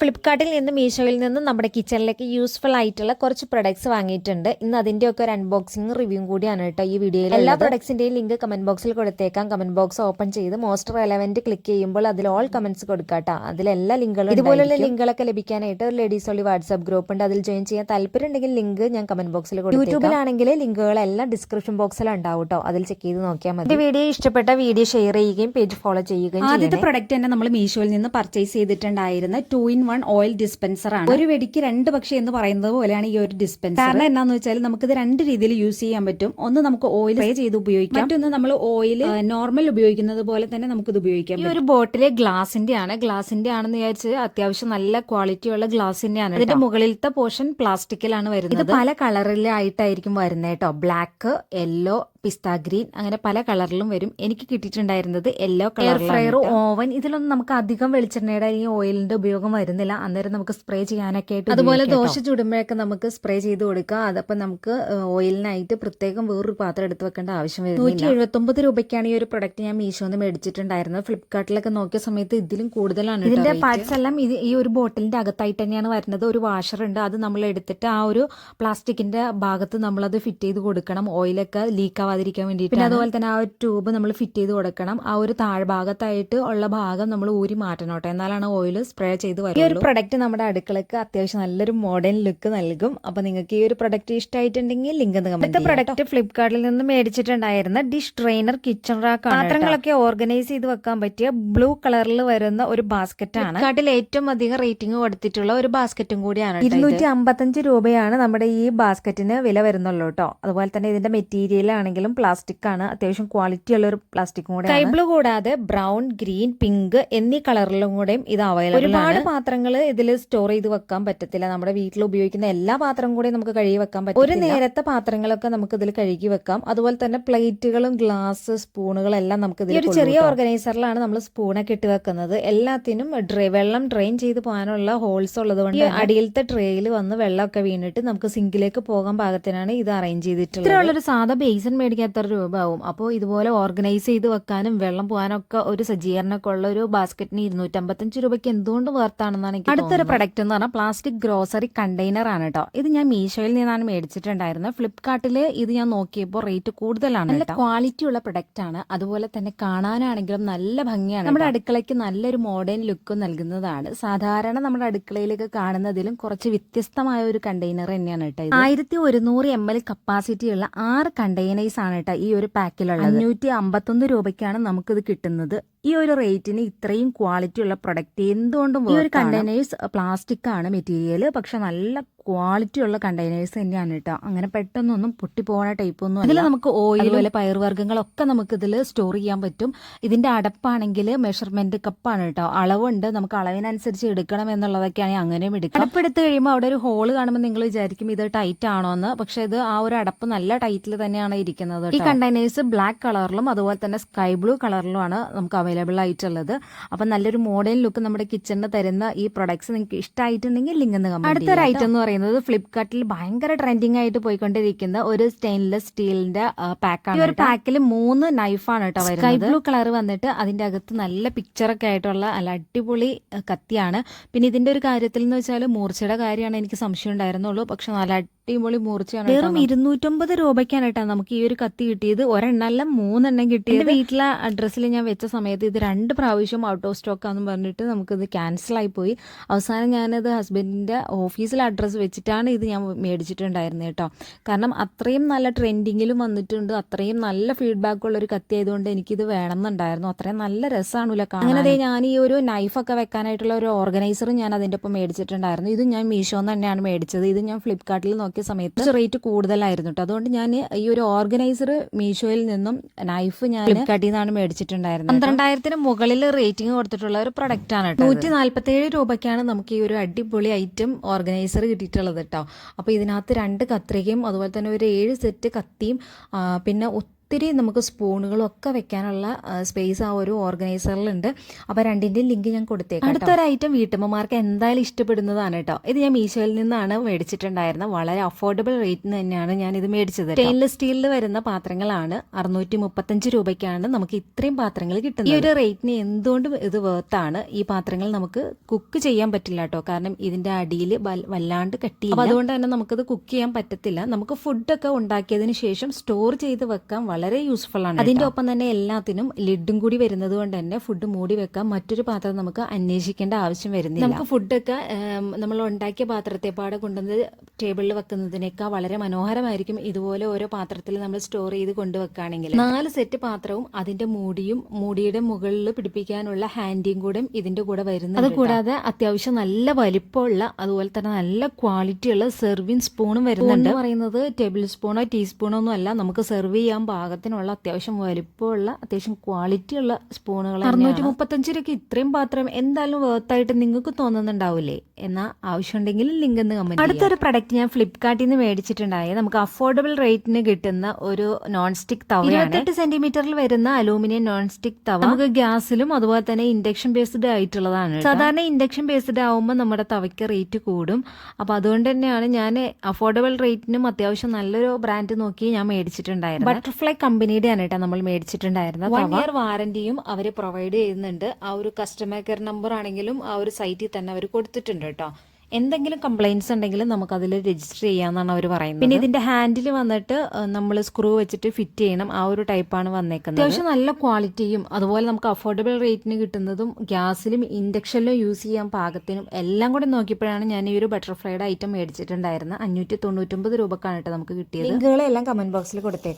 ഫ്ലിപ്കാർട്ടിൽ നിന്നും മീഷോയിൽ നിന്നും നമ്മുടെ കിച്ചണിലേക്ക് യൂസ്ഫുൾ ആയിട്ടുള്ള കുറച്ച് പ്രൊഡക്ട്സ് വാങ്ങിയിട്ടുണ്ട്. ഇന്ന് അതിൻ്റെയൊക്കെ ഒരു അൺബോക്സിംഗ് റിവ്യൂ കൂടിയാണ് കേട്ടോ ഈ വീഡിയോയിൽ. എല്ലാ പ്രൊഡക്ട്സിൻ്റെയും ലിങ്ക് കമന്റ് ബോക്സിൽ കൊടുത്തേക്കാം. കമന്റ് ബോക്സ് ഓപ്പൺ ചെയ്ത് മോസ്റ്റ് റെലവൻറ്റ് ക്ലിക്ക് ചെയ്യുമ്പോൾ അതിൽ ഓൾ കമന്റ്സ് കൊടുക്കാട്ടോ. അതിലെല്ലാ ലിങ്കുകളും ഇതുപോലുള്ള ലിങ്കുകളൊക്കെ ലഭിക്കാനായിട്ട് ഒരു ലേഡീസ് ഓൺലി വാട്സ്ആപ്പ് ഗ്രൂപ്പ് ഉണ്ട്. അതിൽ ജോയിൻ ചെയ്യാൻ താല്പര്യമുണ്ടെങ്കിൽ ലിങ്ക് ഞാൻ കമന്റ് ബോക്സിൽ കൊടുത്തു. യൂട്യൂബിലാണെങ്കിൽ ലിങ്കുകളെല്ലാം ഡിസ്ക്രിപ്ഷൻ ബോക്സിൽ ഉണ്ടാവും കേട്ടോ. അതിൽ ചെക്ക് ചെയ്ത് നോക്കിയാൽ മതി. ഈ വീഡിയോ ഇഷ്ടപ്പെട്ട വീഡിയോ ഷെയർ ചെയ്യുകയും പേജ് ഫോളോ ചെയ്യുകയും. ആദ്യത്തെ പ്രൊഡക്റ്റ് തന്നെ നമ്മൾ മീഷോയിൽ നിന്ന് പർച്ചേസ് ചെയ്തിട്ടുണ്ടായിരുന്ന 2-in-1 ഓയിൽ ഡിസ്പെൻസർ ആണ്. ഒരു വെടിക്ക് രണ്ട് പക്ഷി എന്ന് പറയുന്നത് പോലെയാണ് ഈ ഒരു ഡിസ്പെൻസർ. കാരണം എന്താണെന്ന് വെച്ചാൽ നമുക്കിത് രണ്ട് രീതിയിൽ യൂസ് ചെയ്യാൻ പറ്റും. ഒന്ന് നമുക്ക് ഓയിൽ സ്പ്രേ ചെയ്ത് ഉപയോഗിക്കാം, മറ്റൊന്ന് നമ്മൾ ഓയിൽ നോർമൽ ഉപയോഗിക്കുന്നത് പോലെ തന്നെ നമുക്കിത് ഉപയോഗിക്കാം. ഈ ഒരു ബോട്ടില് ഗ്ലാസിന്റെ ആണെന്ന് വിചാരിച്ച് അത്യാവശ്യം നല്ല ക്വാളിറ്റി ഉള്ള ഗ്ലാസിന്റെ ആണ്. ഇതിന്റെ മുകളിലത്തെ പോർഷൻ പ്ലാസ്റ്റിക്കിലാണ് വരുന്നത്. ഇത് പല കളറിലായിട്ടായിരിക്കും വരുന്നത് കേട്ടോ. ബ്ലാക്ക്, യെല്ലോ, പിസ്ത ഗ്രീൻ, അങ്ങനെ പല കളറിലും വരും. എനിക്ക് കിട്ടിയിട്ടുണ്ടായിരുന്നത് യെല്ലോ കളർ. ഫ്രയർ, ഓവൻ, ഇതിലൊന്നും നമുക്ക് അധികം വെളിച്ചെണ്ണയുടെ ഈ ഓയിലിന്റെ ഉപയോഗം വരുന്നില്ല. അന്നേരം നമുക്ക് സ്പ്രേ ചെയ്യാനൊക്കെ ആയിട്ട്, അതുപോലെ ദോശ ചുടുമ്പോഴൊക്കെ നമുക്ക് സ്പ്രേ ചെയ്ത് കൊടുക്കാം. അതപ്പം നമുക്ക് ഓയിലിനായിട്ട് പ്രത്യേകം വേറൊരു പാത്രം എടുത്ത് വെക്കേണ്ട ആവശ്യം വരുന്നില്ല. 179 രൂപയ്ക്കാണ് ഈ ഒരു പ്രൊഡക്റ്റ് ഞാൻ മീഷോന്ന് മേടിച്ചിട്ടുണ്ടായിരുന്നത്. ഫ്ലിപ്കാർട്ടിലൊക്കെ നോക്കിയ സമയത്ത് ഇതിലും കൂടുതലാണ്. ഇതിന്റെ പാർട്സ് എല്ലാം ഈ ഒരു ബോട്ടിലിന്റെ അകത്തായിട്ട് തന്നെയാണ് വരുന്നത്. ഒരു വാഷർ ഉണ്ട്, അത് നമ്മൾ എടുത്തിട്ട് ആ ഒരു പ്ലാസ്റ്റിക്കിന്റെ ഭാഗത്ത് നമ്മളത് ഫിറ്റ് ചെയ്ത് കൊടുക്കണം, ഓയിലൊക്കെ ലീക്ക് ആവാതിരിക്കാൻ വേണ്ടിയിട്ട്. പിന്നെ അതുപോലെ തന്നെ ആ ഒരു ട്യൂബ് നമ്മൾ ഫിറ്റ് ചെയ്ത് കൊടുക്കണം. ആ ഒരു താഴ്ഭാഗത്തായിട്ട് ഉള്ള ഭാഗം നമ്മൾ ഊരി മാറ്റണോട്ടെ, എന്നാലാണ് ഓയിൽ സ്പ്രേ ചെയ്ത് വരുന്നത്. ഈ ഒരു പ്രൊഡക്റ്റ് നമ്മുടെ അടുക്കളക്ക് അത്യാവശ്യം നല്ലൊരു മോഡേൺ ലുക്ക് നൽകും. അപ്പൊ നിങ്ങൾക്ക് ഈ ഒരു പ്രൊഡക്റ്റ് ഇഷ്ടമായിട്ടുണ്ടെങ്കിൽ ലിങ്ക് ഒന്ന് കമന്റ് ചെയ്യാം. പ്രൊഡക്റ്റ് ഫ്ലിപ്കാർട്ടിൽ നിന്ന് മേടിച്ചിട്ടുണ്ടായിരുന്ന ഡിഷ് ട്രെയിനർ കിച്ചൺ റാക്ക്. പാത്രങ്ങളൊക്കെ ഓർഗനൈസ് ചെയ്ത് വെക്കാൻ പറ്റിയ ബ്ലൂ കളറിൽ വരുന്ന ഒരു ബാസ്ക്കറ്റ് ആണ്. ഫ്ലിപ്കാർട്ടിൽ ഏറ്റവും അധികം റേറ്റിംഗ് കൊടുത്തിട്ടുള്ള ഒരു ബാസ്ക്കറ്റും കൂടിയാണ്. 255 രൂപയാണ് നമ്മുടെ ഈ ബാസ്ക്കറ്റിന് വില വരുന്നുള്ളൂ കേട്ടോ. അതുപോലെ തന്നെ ഇതിന്റെ മെറ്റീരിയൽ ആണെങ്കിലും പ്ലാസ്റ്റിക് ആണ്, അത്യാവശ്യം ക്വാളിറ്റി ഉള്ള ഒരു പ്ലാസ്റ്റിക് കൂടെ. സ്കൈ ബ്ലൂ കൂടാതെ ബ്രൗൺ, ഗ്രീൻ, പിങ്ക് എന്നീ കളറിലും കൂടെയും ഇത് അവൈലബിൾ. ഒരുപാട് പാത്രങ്ങൾ ഇതിൽ സ്റ്റോർ ചെയ്ത് വെക്കാൻ പറ്റത്തില്ല. നമ്മുടെ വീട്ടിൽ ഉപയോഗിക്കുന്ന എല്ലാ പാത്രവും കൂടി നമുക്ക് കഴുകി വെക്കാൻ പറ്റും. ഒരു നേരത്തെ പാത്രങ്ങളൊക്കെ നമുക്ക് ഇതിൽ കഴുകി വെക്കാം. അതുപോലെ തന്നെ പ്ലേറ്റുകളും ഗ്ലാസ്, സ്പൂണുകളെല്ലാം നമുക്ക് ഇതിൽ. ഒരു ചെറിയ ഓർഗനൈസറിലാണ് നമ്മൾ സ്പൂണൊക്കെ ഇട്ട് വെക്കുന്നത്. എല്ലാത്തിനും വെള്ളം ഡ്രെയിൻ ചെയ്ത് പോകാനുള്ള ഹോൾസ് ഉള്ളത് കൊണ്ട് അടിയിലത്തെ ട്രേയിൽ വന്ന് വെള്ളമൊക്കെ വീണിട്ട് നമുക്ക് സിങ്കിലേക്ക് പോകാൻ പാകത്തിനാണ് ഇത് അറേഞ്ച് ചെയ്തിട്ടുള്ളത്. ഇത്രയുള്ളൊരു സാധാ ബേസൻ മേടിക്കാൻ എത്ര രൂപ ആവും? അപ്പോൾ ഇതുപോലെ ഓർഗനൈസ് ചെയ്ത് വെക്കാനും വെള്ളം പോകാനൊക്കെ ഒരു സജ്ജീകരണമൊക്കെ ഉള്ള ഒരു ബാസ്ക്കറ്റിന് 255 രൂപയ്ക്ക് എന്തുകൊണ്ട് വർത്താണെന്നാണ് എനിക്ക്. അടുത്തൊരു പ്രൊഡക്റ്റ് എന്ന് പറഞ്ഞാൽ പ്ലാസ്റ്റിക് ഗ്രോസറി കണ്ടെയ്നർ ആണ് കേട്ടോ. ഇത് ഞാൻ മീഷോയിൽ നിന്നാണ് മേടിച്ചിട്ടുണ്ടായിരുന്നത്. ഫ്ലിപ്കാർട്ടിൽ ഇത് ഞാൻ നോക്കിയപ്പോൾ റേറ്റ് കൂടുതലാണ്. നല്ല ക്വാളിറ്റി ഉള്ള പ്രൊഡക്റ്റ് ആണ്. അതുപോലെ തന്നെ കാണാനാണെങ്കിലും നല്ല ഭംഗിയാണ്. നമ്മുടെ അടുക്കളയ്ക്ക് നല്ലൊരു മോഡേൺ ലുക്ക് നൽകുന്നതാണ്. സാധാരണ നമ്മുടെ അടുക്കളയിലേക്ക് കാണുന്നതിലും കുറച്ച് വ്യത്യസ്തമായ ഒരു കണ്ടെയ്നർ തന്നെയാണ് കേട്ടോ. 1100 ml കപ്പാസിറ്റി ഉള്ള 6 കണ്ടെയ്നേഴ്സ് ആണ് കേട്ടോ ഈ ഒരു പാക്കിലുള്ളത്. 551 രൂപയ്ക്കാണ് നമുക്കിത് കിട്ടുന്നത്. ഈ ഒരു റേറ്റിന് ഇത്രയും ക്വാളിറ്റി ഉള്ള പ്രൊഡക്റ്റ് എന്തുകൊണ്ടും. ഈ ഒരു കണ്ടെയ്നേഴ്സ് പ്ലാസ്റ്റിക് ആണ് മെറ്റീരിയൽ, പക്ഷെ നല്ല ക്വാളിറ്റി ഉള്ള കണ്ടെയ്നേഴ്സ് തന്നെയാണ് കേട്ടോ. അങ്ങനെ പെട്ടെന്നൊന്നും പൊട്ടിപ്പോകുന്ന ടൈപ്പ് ഒന്നും. ഇതിൽ നമുക്ക് ഓയിൽ, അതുപോലെ പയറുവർഗ്ഗങ്ങളൊക്കെ നമുക്ക് ഇതിൽ സ്റ്റോർ ചെയ്യാൻ പറ്റും. ഇതിന്റെ അടപ്പാണെങ്കിൽ മെഷർമെന്റ് കപ്പാണ് കേട്ടോ. അളവുണ്ട്, നമുക്ക് അളവിനനുസരിച്ച് എടുക്കണം എന്നുള്ളതൊക്കെയാണ് അങ്ങനെയും എടുക്കാം. അടപ്പെടുത്ത് കഴിയുമ്പോൾ അവിടെ ഒരു ഹോള് കാണുമ്പോൾ നിങ്ങൾ വിചാരിക്കും ഇത് ടൈറ്റ് ആണോ എന്ന്. പക്ഷെ ഇത് ആ ഒരു അടപ്പ് നല്ല ടൈറ്റിൽ തന്നെയാണ് ഇരിക്കുന്നത്. ഈ കണ്ടെയ്നേഴ്സ് ബ്ലാക്ക് കളറിലും അതുപോലെ തന്നെ സ്കൈ ബ്ലൂ കളറിലുമാണ് നമുക്ക് അവൈലബിൾ ആയിട്ടുള്ളത്. അപ്പൊ നല്ലൊരു മോഡേൺ ലുക്ക് നമ്മുടെ കിച്ചണിന് തരുന്ന ഈ പ്രൊഡക്ട്സ് നിങ്ങൾക്ക് ഇഷ്ടമായിട്ടുണ്ടെങ്കിൽ ലിങ്ക് ഒന്ന് കമന്റ്. അടുത്തൊരു ഐറ്റം എന്ന് പറയുന്നത് ഫ്ലിപ്കാർട്ടിൽ ഭയങ്കര ട്രെൻഡിങ് ആയിട്ട് പോയിക്കൊണ്ടിരിക്കുന്ന ഒരു സ്റ്റെയിൻലെസ് സ്റ്റീലിന്റെ പാക്കാണ്. ഈ ഒരു പാക്കിൽ 3 നൈഫാണ് കേട്ടോ വരുന്നത്. സ്കൈ ബ്ലൂ കളർ വന്നിട്ട് അതിന്റെ അകത്ത് നല്ല പിക്ചറൊക്കെ ആയിട്ടുള്ള നല്ല അടിപൊളി കത്തിയാണ്. പിന്നെ ഇതിന്റെ ഒരു കാര്യത്തിൽ എന്ന് വെച്ചാൽ മൂർച്ചയുടെ കാര്യമാണ് എനിക്ക് സംശയം ഉണ്ടായിരുന്നുള്ളൂ. പക്ഷെ നല്ല അടിപൊളി മൂർച്ചയാണ്. വെറും 250 രൂപയ്ക്കാണ് കേട്ടോ നമുക്ക് ഈ ഒരു കത്തി കിട്ടിയത്. ഒരെണ്ണല്ല 3 കിട്ടിയത്. വീട്ടിലെ അഡ്രസ്സിൽ ഞാൻ വെച്ച സമയത്ത് ഇത് 2 പ്രാവശ്യം ഔട്ട് ഓഫ് സ്റ്റോക്ക് ആണെന്ന് പറഞ്ഞിട്ട് നമുക്കിത് ക്യാൻസൽ ആയി പോയി. അവസാനം ഞാനത് ഹസ്ബൻഡിന്റെ ഓഫീസിലെ അഡ്രസ്സ് വെച്ചിട്ടാണ് ഇത് ഞാൻ മേടിച്ചിട്ടുണ്ടായിരുന്നത് കേട്ടോ. കാരണം അത്രയും നല്ല ട്രെൻഡിങ്ങിലും വന്നിട്ടുണ്ട്, അത്രയും നല്ല ഫീഡ്ബാക്ക് ഉള്ള ഒരു കത്തി ആയതുകൊണ്ട് എനിക്കിത് വേണമെന്നുണ്ടായിരുന്നു. അത്രയും നല്ല രസമാണല്ലോ കാണാൻ. അങ്ങനെ ഞാൻ ഈ ഒരു നൈഫൊക്കെ വെക്കാനായിട്ടുള്ള ഒരു ഓർഗനൈസറും ഞാൻ അതിൻ്റെ ഒപ്പം മേടിച്ചിട്ടുണ്ടായിരുന്നു. ഇത് ഞാൻ മീഷോന്ന് തന്നെയാണ് മേടിച്ചത്. ഇത് ഞാൻ ഫ്ലിപ്കാർട്ടിൽ നോക്കിയ സമയത്ത് റേറ്റ് കൂടുതലായിരുന്നു കേട്ടോ. അതുകൊണ്ട് ഞാൻ ഈ ഒരു ഓർഗനൈസർ മീഷോയിൽ നിന്നും നൈഫ് ഞാൻ ഫ്ലിപ്കാർട്ടിൽ നിന്നാണ് മേടിച്ചിട്ടുണ്ടായിരുന്നത്. 12,000-ന് മുകളിൽ റേറ്റിംഗ് കൊടുത്തിട്ടുള്ള ഒരു പ്രൊഡക്റ്റ് ആണ് കേട്ടോ. 147 രൂപയ്ക്കാണ് നമുക്ക് ഈ ഒരു അടിപൊളി ഐറ്റം ഓർഗനൈസർ കിട്ടിയിട്ടുള്ളത് കേട്ടോ. അപ്പോൾ ഇതിനകത്ത് 2 കത്രികയും അതുപോലെ തന്നെ ഒരു 7 സെറ്റ് കത്തിയും പിന്നെ ഒത്തിരി നമുക്ക് സ്പൂണുകളും ഒക്കെ വെക്കാനുള്ള സ്പേസ് ആ ഒരു ഓർഗനൈസറിലുണ്ട്. അപ്പോൾ രണ്ടിൻ്റെയും ലിങ്ക് ഞാൻ കൊടുത്തേക്കാം. അടുത്തൊരു ഐറ്റം വീട്ടമ്മമാർക്ക് എന്തായാലും ഇഷ്ടപ്പെടുന്നതാണ് കേട്ടോ. ഇത് ഞാൻ മീഷോയിൽ നിന്നാണ് മേടിച്ചിട്ടുണ്ടായിരുന്നത്. വളരെ അഫോർഡബിൾ റേറ്റിന് തന്നെയാണ് ഞാൻ ഇത് മേടിച്ചത്. സ്റ്റെയിൻലെസ് സ്റ്റീലിൽ വരുന്ന പാത്രങ്ങളാണ്. 635 രൂപയ്ക്കാണ് നമുക്ക് ഇത്രയും പാത്രങ്ങൾ കിട്ടുന്നത്. ഈ ഒരു റേറ്റിന് എന്തുകൊണ്ടും ഇത് വേർത്താണ്. ഈ പാത്രങ്ങൾ നമുക്ക് കുക്ക് ചെയ്യാൻ പറ്റില്ല കേട്ടോ, കാരണം ഇതിന്റെ അടിയിൽ വല്ലാണ്ട് കട്ടിയില്ല. അപ്പോൾ അതുകൊണ്ട് തന്നെ നമുക്കത് കുക്ക് ചെയ്യാൻ പറ്റത്തില്ല. നമുക്ക് ഫുഡൊക്കെ ഉണ്ടാക്കിയതിന് ശേഷം സ്റ്റോർ ചെയ്ത് വെക്കാൻ വളരെ യൂസ്ഫുൾ ആണ്. അതിന്റെ ഒപ്പം തന്നെ എല്ലാത്തിനും ലിഡും കൂടി വരുന്നത് കൊണ്ട് തന്നെ ഫുഡ് മൂടി വെക്കാൻ മറ്റൊരു പാത്രം നമുക്ക് അന്വേഷിക്കേണ്ട ആവശ്യം വരുന്നില്ല. നമുക്ക് ഫുഡൊക്കെ നമ്മൾ ഉണ്ടാക്കിയ പാത്രത്തെ പാടെ കൊണ്ടുവന്ന് ടേബിളിൽ വെക്കുന്നതിനേക്കാൾ വളരെ മനോഹരമായിരിക്കും ഇതുപോലെ ഓരോ പാത്രത്തിൽ നമ്മൾ സ്റ്റോർ ചെയ്ത് കൊണ്ടുവെക്കുകയാണെങ്കിൽ. 4 സെറ്റ് പാത്രവും അതിന്റെ മൂടിയും മൂടിയുടെ മുകളിൽ പിടിപ്പിക്കാനുള്ള ഹാൻഡിയും കൂടെ ഇതിന്റെ കൂടെ വരുന്നത്. അതുകൂടാതെ അത്യാവശ്യം നല്ല വലിപ്പമുള്ള അതുപോലെ തന്നെ നല്ല ക്വാളിറ്റിയുള്ള സെർവിങ് സ്പൂണും വരുന്നുണ്ട്. പറയുന്നത് ടേബിൾ സ്പൂണോ ടീസ്പൂണോ ഒന്നും അല്ല, നമുക്ക് സെർവ് ചെയ്യാൻ പാകത്തിനുള്ള അത്യാവശ്യം വലിപ്പമുള്ള അത്യാവശ്യം ക്വാളിറ്റിയുള്ള സ്പൂണുകൾ. 635 രൂപയ്ക്ക് ഇത്രയും പാത്രം എന്തായാലും വേർത്തായിട്ട് നിങ്ങൾക്ക് തോന്നുന്നുണ്ടാവില്ലേ? എന്നാൽ ആവശ്യമുണ്ടെങ്കിൽ ലിങ്ക് എന്ന് കമന്റ്. അടുത്തൊരു പ്രൊഡക്റ്റ് ഞാൻ ഫ്ലിപ്കാർട്ടിൽ നിന്ന് മേടിച്ചിട്ടുണ്ടായി. നമുക്ക് അഫോർഡബിൾ റേറ്റിന് കിട്ടുന്ന ഒരു നോൺ സ്റ്റിക് തവയാണ്. 28 സെന്റിമീറ്ററിൽ വരുന്ന അലൂമിനിയം നോൺ സ്റ്റിക് തവ. നമുക്ക് ഗ്യാസിലും അതുപോലെ തന്നെ ഇൻഡക്ഷൻ ബേസ്ഡ് ആയിട്ടുള്ളതാണ്. സാധാരണ ഇൻഡക്ഷൻ ബേസ്ഡ് ആവുമ്പോൾ നമ്മുടെ തവയ്ക്ക് റേറ്റ് കൂടും. അപ്പോൾ അതുകൊണ്ട് തന്നെയാണ് ഞാൻ അഫോർഡബിൾ റേറ്റിനും അത്യാവശ്യം നല്ലൊരു ബ്രാൻഡ് നോക്കി ഞാൻ മേടിച്ചിട്ടുണ്ടായിരുന്നു. ബട്ടർഫ്ലൈ കമ്പനിയുടെ ആണ് കേട്ടോ നമ്മൾ മേടിച്ചിട്ടുണ്ടായിരുന്നത്. 1 ഇയർ വാറന്റിയും അവർ പ്രൊവൈഡ് ചെയ്യുന്നുണ്ട്. ആ ഒരു കസ്റ്റമർ കെയർ നമ്പർ ആണെങ്കിലും ആ ഒരു സൈറ്റിൽ തന്നെ അവർ കൊടുത്തിട്ടുണ്ട് കേട്ടോ. എന്തെങ്കിലും കംപ്ലൈൻറ്റ്സ് ഉണ്ടെങ്കിൽ നമുക്ക് അതിൽ രജിസ്റ്റർ ചെയ്യാമെന്നാണ് അവർ പറയുന്നത്. പിന്നെ ഇതിന്റെ ഹാൻഡിൽ വന്നിട്ട് നമ്മൾ സ്ക്രൂ വെച്ചിട്ട് ഫിറ്റ് ചെയ്യണം. ആ ഒരു ടൈപ്പാണ് വന്നേക്കുന്നത്. അത്യാവശ്യം നല്ല ക്വാളിറ്റിയും അതുപോലെ നമുക്ക് അഫോർഡബിൾ റേറ്റിന് കിട്ടുന്നതും ഗ്യാസിലും ഇൻഡക്ഷനിലും യൂസ് ചെയ്യാൻ പാകത്തിനും എല്ലാം കൂടെ നോക്കിയപ്പോഴാണ് ഞാൻ ഈ ഒരു ബട്ടർഫ്ലൈയുടെ ഐറ്റം മേടിച്ചിട്ടുണ്ടായിരുന്നത്. 599 രൂപക്കാണ് കേട്ടോ നമുക്ക് കിട്ടിയത്. ലിങ്കുകളെല്ലാം കമന്റ് ബോക്സിൽ കൊടുത്തേക്കാം.